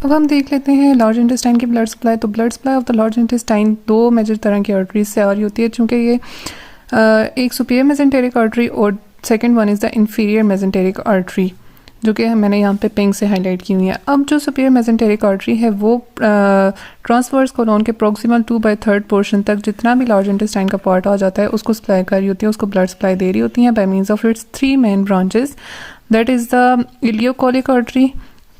अब हम देख लेते हैं लार्ज इंटेस्टाइन की ब्लड सप्लाई। तो blood supply of the large intestine दो मेजर तरह की आर्टरीज से आ रही होती है, चूँकि ये एक सुपीरियर मेसेंटेरिक आर्टरी और second one is the inferior mesenteric artery, जो कि मैंने यहाँ पे पिंक से हाईलाइट की हुई है। अब जो सुपीरियर मेसेंटेरिक आर्टरी है वो ट्रांसवर्स कोलोन के प्रोक्सिमल 2/3 पोर्शन तक जितना भी लार्ज इंटेस्टाइन का पार्ट आ जाता है उसको सप्लाई कर रही होती है, उसको ब्लड सप्लाई दे रही होती है by means of its 3 main branches, that is the ileocolic artery,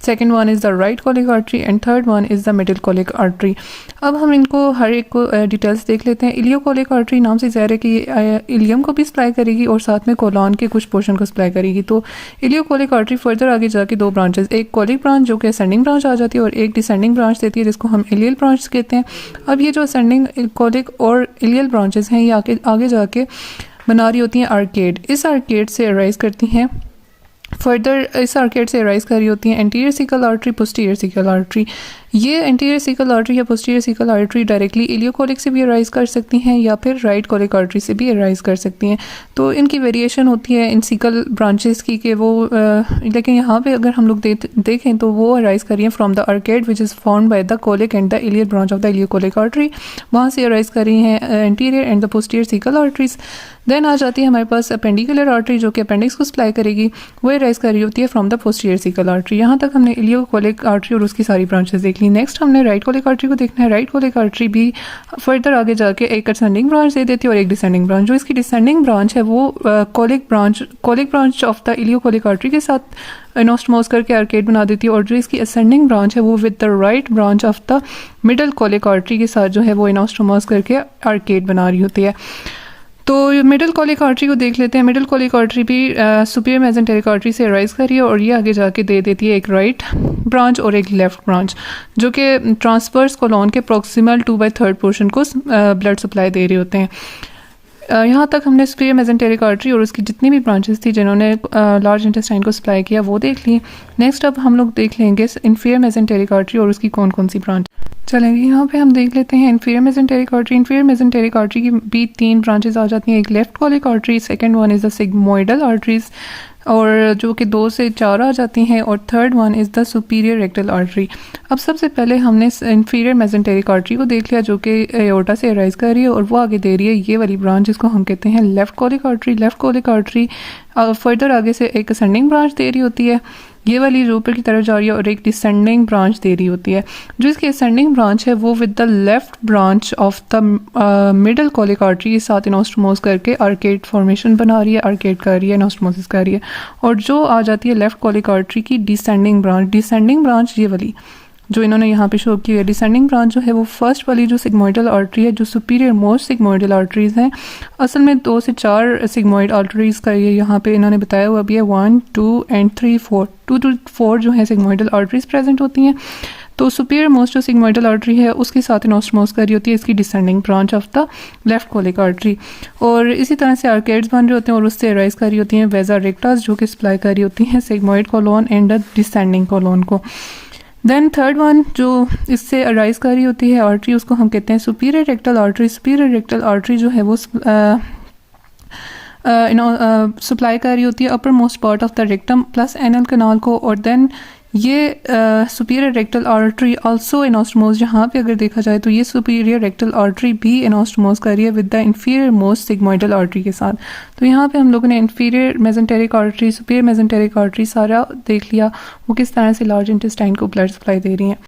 second one is the right colic artery and third one is the middle colic artery. अब हम इनको हर एक को डिटेल्स देख लेते हैं। इलियोकोलिक आर्टरी नाम से ज़ाहिर है कि इलियम को भी सप्लाई करेगी और साथ में कोलॉन के कुछ पोर्शन को सप्लाई करेगी। तो इलियोकोलिक आर्टरी फर्दर आगे जाके दो ब्रांचेस, एक कोलिक ब्रांच जो कि असेंडिंग ब्रांच आ जाती है और एक डिसेंडिंग ब्रांच देती है जिसको हम इलियल ब्रांच कहते हैं। अब ये जो असेंडिंग कोलिक और इलियल ब्रांचेस हैं ये आगे जाके बना रही होती हैं आर्केड। इस आर्केड से अराइज करती हैं, फर्दर इस आर्केड से अराइज कर रही होती हैं anterior cecal artery, posterior cecal artery. ये एंटीरियर सिकल आर्टरी या posterior cecal artery directly ileocolic से भी अराइज कर सकती हैं या फिर राइट कोलिक आर्टरी से भी अराइज कर सकती हैं। तो इनकी वेरिएशन होती है इन सिकल ब्रांचेस की कि वो लेकिन यहाँ पे अगर हम लोग देखें तो वो अराइज कर रही हैं from the arcade which is found by the colic and the ileal branch of the ileocolic artery, वहाँ से अराइज कर रही हैं anterior and the posterior cecal arteries. Then आ जाती है हमारे पास अपेंडिकुलर आर्टरी जो कि अपेंडिक्स को सप्लाई करेगी, वो अराइज कर रही होती है from the posterior cecal artery. यहाँ तक हमने इलियोकोलिक आर्टरी और उसकी सारी ब्रांचेस देख ली। नेक्स्ट हमने राइट कोलिक आर्टरी को देखना है। राइट कोलिक आर्टरी भी फर्दर आगे जाके एक असेंडिंग ब्रांच दे देती है और एक डिसेंडिंग ब्रांच। जो इसकी डिसेंडिंग ब्रांच है वो colic branch of the ileocolic artery के साथ एनोस्टोमोस करके आर्केड बना देती है और जो इसकी असेंडिंग ब्रांच है वो with the right branch of the middle colic artery के साथ जो है वो एनोस्टोमोस करके आर्केड बना रही होती है। तो मिडिल कोलिक आर्टरी को देख लेते हैं। मिडिल कोलिक आर्टरी भी सुपीरियर मेसेंटेरिक आर्टरी से अराइज कर रही है और ये आगे जाके दे देती है एक राइट ब्रांच और एक लेफ्ट ब्रांच जो कि ट्रांसवर्स कोलोन के प्रोक्सिमल 2/3 पोर्शन को ब्लड सप्लाई दे रहे होते हैं। यहाँ तक हमने सुपीरियर मेसेंटेरिक आर्टरी और उसकी जितनी भी ब्रांचेस थी जिन्होंने लार्ज इंटेस्टाइन को सप्लाई किया वो देख ली। नेक्स्ट अब हम लोग देख लेंगे इंफीरियर मेसेंटेरिक आर्टरी और उसकी कौन कौन सी ब्रांच। चलेंगे यहाँ पे हम देख लेते हैं inferior mesenteric artery. Inferior mesenteric artery की भी 3 ब्रांचेस आ जाती हैं, एक left colic artery, second one is the sigmoidal arteries और जो कि 2 से 4 आ जाती हैं और third one is the superior rectal artery. अब सबसे पहले हमने इंफीरियर मेसेंटेरिक आर्टरी को देख लिया जो कि एओर्टा से अराइज कर रही है और वो आगे दे रही है ये वाली ब्रांच जिसको हम कहते हैं left colic artery. Left colic artery further आगे से एक असेंडिंग ब्रांच दे रही होती है, ये वाली जो ऊपर की तरफ जा रही है, और एक डिसेंडिंग ब्रांच दे रही होती है। जो इसकी असेंडिंग ब्रांच है वो with the left branch of the middle colic artery के साथ एनोस्टोमोस करके आर्केड फॉर्मेशन बना रही है, आर्केड कर रही है, एनोस्टोमोसिस कर रही है। और जो आ जाती है लेफ्ट कोलिक आर्टरी की डिसेंडिंग ब्रांच ये वाली जो इन्होंने यहाँ पे शो की है। डिसेंडिंग ब्रांच जो है वो फर्स्ट वाली जो सिग्मोइडल आर्टरी है, जो सुपीरियर मोस्ट सिग्मोइडल आर्टरीज हैं, असल में 2 से 4 सिग्मोइड आर्टरीज का ये यहाँ पे इन्होंने बताया हुआ भी है 1, 2 एंड 3, 4, 2 to 4 जो है सिग्मोइडल आर्टरीज प्रेजेंट होती हैं। तो सुपीरियर मोस्ट जो सिग्मोइडल आर्टरी है उसके साथ एनोस्टोमोस कर रही होती है इसकी descending branch of the left colic artery और इसी तरह से आर्केड्स बन रहे होते हैं और उससे अराइज कर रही होती हैं वेजा रेक्टास जो कि सप्लाई कर रही होती हैं sigmoid colon and descending colon को। देन थर्ड वन जो इससे अराइज कर रही होती है आर्टरी उसको हम कहते हैं superior rectal artery. Superior rectal artery जो है वो सप्लाई कर रही होती है uppermost part of the rectum plus anal canal को। और देन ये superior rectal artery also anastomoses, जहाँ पे अगर देखा जाए तो ये सुपीरियर रेक्टल आर्टरी भी एनोस्टोमोस कर रही है with the inferior most sigmoidal artery के साथ। तो यहाँ पे हम लोगों ने inferior mesenteric artery, superior mesenteric artery सारा देख लिया वो किस तरह से लार्ज इंटेस्टाइन को ब्लड सप्लाई दे रही हैं।